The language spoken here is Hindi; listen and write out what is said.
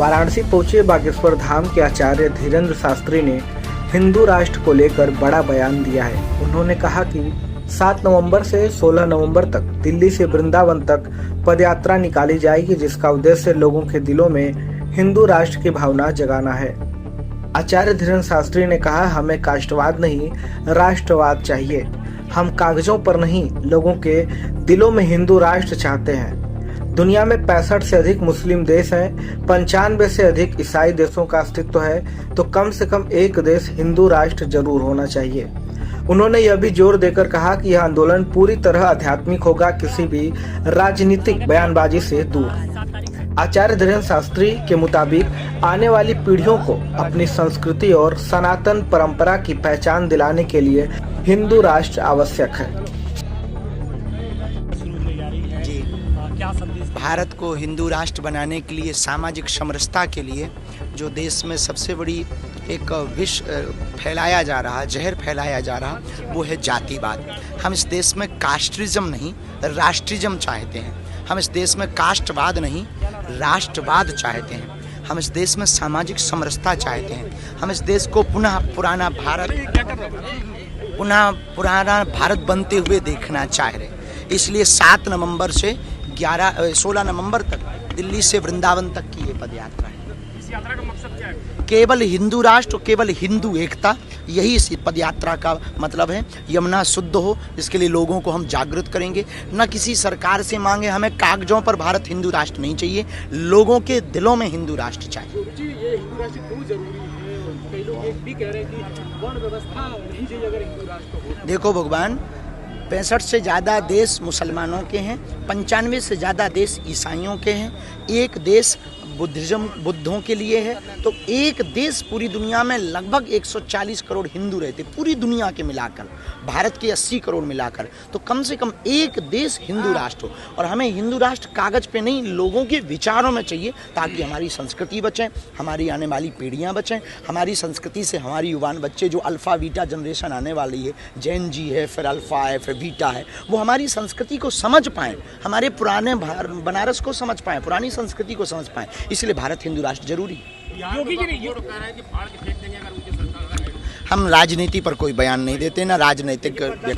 वाराणसी पहुंचे बागेश्वर धाम के आचार्य धीरेन्द्र शास्त्री ने हिंदू राष्ट्र को लेकर बड़ा बयान दिया है। उन्होंने कहा कि 7 नवंबर से 16 नवंबर तक दिल्ली से वृंदावन तक पदयात्रा निकाली जाएगी, जिसका उद्देश्य लोगों के दिलों में हिंदू राष्ट्र की भावना जगाना है। आचार्य धीरेन्द्र शास्त्री ने कहा, हमें काष्ठवाद नहीं राष्ट्रवाद चाहिए। हम कागजों पर नहीं, लोगों के दिलों में हिंदू राष्ट्र चाहते हैं। दुनिया में 65 से अधिक मुस्लिम देश हैं, 95 से अधिक ईसाई देशों का अस्तित्व है, तो कम से कम एक देश हिंदू राष्ट्र जरूर होना चाहिए। उन्होंने यह भी जोर देकर कहा कि यह आंदोलन पूरी तरह आध्यात्मिक होगा, किसी भी राजनीतिक बयानबाजी से दूर। आचार्य धीरेन्द्र शास्त्री के मुताबिक आने वाली पीढ़ियों को अपनी संस्कृति और सनातन परंपरा की पहचान दिलाने के लिए हिंदू राष्ट्र आवश्यक है। भारत को हिंदू राष्ट्र बनाने के लिए, सामाजिक समरसता के लिए जो देश में सबसे बड़ी एक विष फैलाया जा रहा, जहर फैलाया जा रहा, वो है जातिवाद। हम इस देश में कास्टिज्म नहीं राष्ट्रिज्म चाहते हैं। हम इस देश में कास्टवाद नहीं राष्ट्रवाद चाहते हैं। हम इस देश में सामाजिक समरसता चाहते हैं। हम इस देश को पुनः पुराना भारत बनते हुए देखना चाह रहे हैं। इसलिए 7 नवंबर से 16 नवंबर तक दिल्ली से वृंदावन तक की ये पदयात्रा है। इस यात्रा का मकसद क्या है? केवल हिंदू राष्ट्र, केवल हिंदू एकता, यही इस पदयात्रा का मतलब है। यमुना शुद्ध हो, इसके लिए लोगों को हम जागृत करेंगे। न किसी सरकार से मांगे, हमें कागजों पर भारत हिंदू राष्ट्र नहीं चाहिए, लोगों के दिलों में हिंदू राष्ट्र चाहिए। जी, ये हिंदू राष्ट्र क्यों जरूरी है? कई लोग ये भी कह रहे हैं कि वर्ण व्यवस्था नहीं चाहिए अगर हिंदू राष्ट्र हो। देखो भगवान, 65 से ज़्यादा देश मुसलमानों के हैं, 95 से ज़्यादा देश ईसाइयों के हैं, एक देश बुद्धों के लिए है, तो एक देश पूरी दुनिया में लगभग 140 करोड़ हिंदू रहते, पूरी दुनिया के मिलाकर, भारत के 80 करोड़ मिलाकर, तो कम से कम एक देश हिंदू राष्ट्र हो। और हमें हिंदू राष्ट्र कागज पे नहीं, लोगों के विचारों में चाहिए, ताकि हमारी संस्कृति बचे, हमारी आने वाली पीढ़ियां बचें। हमारी संस्कृति से हमारी युवान बच्चे, जो अल्फ़ा बीटा जनरेशन आने वाली है, जैन जी है, फिर अल्फ़ा है, फिर बीटा है, वो हमारी संस्कृति को समझ पाएँ, हमारे पुराने बनारस को समझ पाएँ, पुरानी संस्कृति को समझ पाएँ। इसलिए भारत हिंदू राष्ट्र जरूरी है। योगी जी ने ये तो कह रहा है कि फाड़ के फेंक देंगे अगर उनकी सरकार। हम राजनीति पर कोई बयान नहीं देते, ना राजनीतिक व्यक्ति।